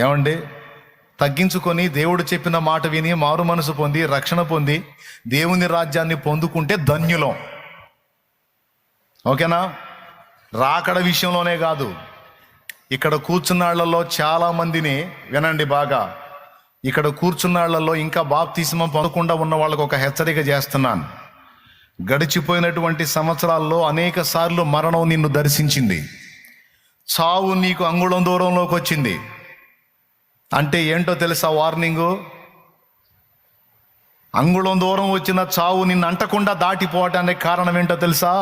ఏమండి, తగ్గించుకొని దేవుడు చెప్పిన మాట విని మారు మనసు పొంది రక్షణ పొంది దేవుని రాజ్యాన్ని పొందుకుంటే ధన్యులం. ఓకేనా? రాకడ విషయంలోనే కాదు, ఇక్కడ కూర్చున్నాళ్లలో చాలా మందిని వినండి బాగా. ఇక్కడ కూర్చున్నాళ్లలో ఇంకా బాప్తిస్మం పొందకుండా ఉన్న వాళ్ళకు ఒక హెచ్చరిక చేస్తున్నాను. గడిచిపోయినటువంటి సంవత్సరాల్లో అనేక సార్లు మరణం నిన్ను దర్శించింది. చావు నీకు అంగుళం దూరంలోకి వచ్చింది. అంటే ఏంటో తెలుసా వార్నింగు? అంగుళం దూరం వచ్చిన చావు నిన్ను అంటకుండా దాటిపోవటానికి కారణం ఏంటో తెలుసా?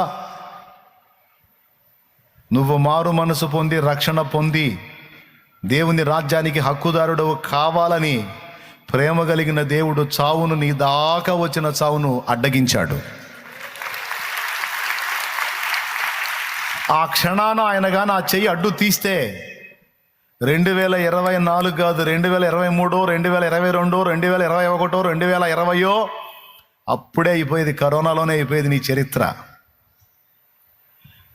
నువ్వు మారు మనసు పొంది రక్షణ పొంది దేవుని రాజ్యానికి హక్కుదారుడు కావాలని ప్రేమ కలిగిన దేవుడు చావును, నీ దాకా వచ్చిన చావును అడ్డగించాడు. ఆ క్షణాన ఆయన గాని ఆ చెయ్యి అడ్డు తీస్తే 2024 కాదు, 2023, 2022, 2021, 2020 అప్పుడే అయిపోయేది. కరోనాలోనే అయిపోయేది నీ చరిత్ర.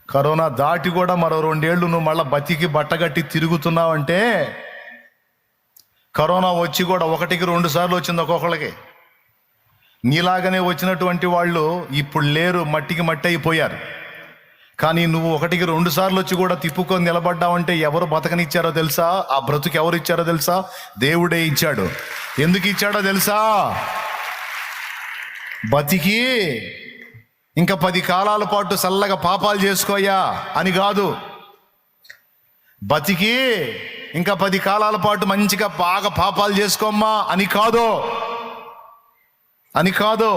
కరోనా దాటి కూడా మరో 2 ఏళ్ళు నువ్వు మళ్ళీ బతికి బట్టగట్టి తిరుగుతున్నావంటే, కరోనా వచ్చి కూడా 1కి 2 సార్లు వచ్చింది ఒక్కొక్కళ్ళకి. నీలాగానే వచ్చినటువంటి వాళ్ళు ఇప్పుడు లేరు, మట్టికి మట్టి అయిపోయారు. కానీ నువ్వు 1కి 2 సార్లు వచ్చి కూడా తిప్పుకొని నిలబడ్డావంటే ఎవరు బతకనిచ్చారో తెలుసా? ఆ బ్రతుకు ఎవరు ఇచ్చారో తెలుసా? దేవుడే ఇచ్చాడు. ఎందుకు ఇచ్చాడో తెలుసా? బతికి ఇంకా 10 కాలాల పాటు చల్లగా పాపాలు చేసుకోయా అని కాదు. బతికి ఇంకా 10 కాలాల పాటు మంచిగా బాగా పాపాలు చేసుకోమ్మా అని కాదు.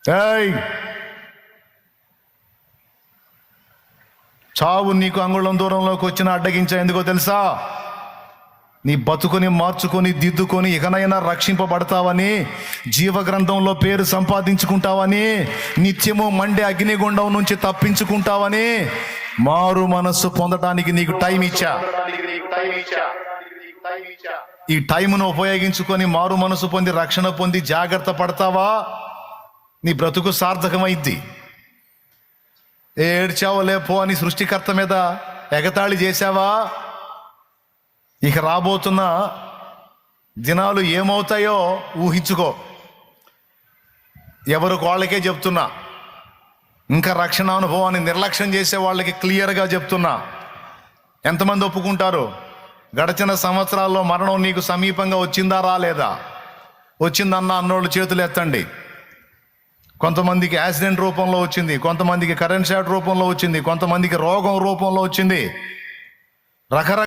ఏయ్, చావు నీకు అంగుళం దూరంలోకి వచ్చిన అడ్డగించా. ఎందుకో తెలుసా? నీ బతుకుని మార్చుకొని దిద్దుకొని ఇకనైనా రక్షింపబడతావని, జీవగ్రంథంలో పేరు సంపాదించుకుంటావని, నిత్యము మండే అగ్నిగుండం నుంచి తప్పించుకుంటావని మారు మనస్సు పొందడానికి నీకు టైం ఇచ్చా. ఈ టైమును ఉపయోగించుకొని మారు మనసు పొంది రక్షణ పొంది జాగ్రత్త పడతావా, నీ బ్రతుకు సార్థకమైద్ది. ఏడ్చావో లేపో అని సృష్టికర్త మీద ఎగతాళి చేశావా, ఇక రాబోతున్న దినాలు ఏమవుతాయో ఊహించుకో. ఎవరికి వాళ్ళకే చెప్తున్నా. ఇంకా రక్షణ అనుభవాన్ని నిర్లక్ష్యం చేసే వాళ్ళకి క్లియర్గా చెప్తున్నా. ఎంతమంది ఒప్పుకుంటారు? గడిచిన సంవత్సరాల్లో మరణం నీకు సమీపంగా వచ్చిందా రాలేదా? వచ్చిందన్న అన్నోళ్ళు చేతులు ఎత్తండి. కొంతమందికి యాక్సిడెంట్ రూపంలో వచ్చింది, కొంతమందికి కరెంట్ షాట్ రూపంలో వచ్చింది, కొంతమందికి రోగం రూపంలో వచ్చింది. రకరకాల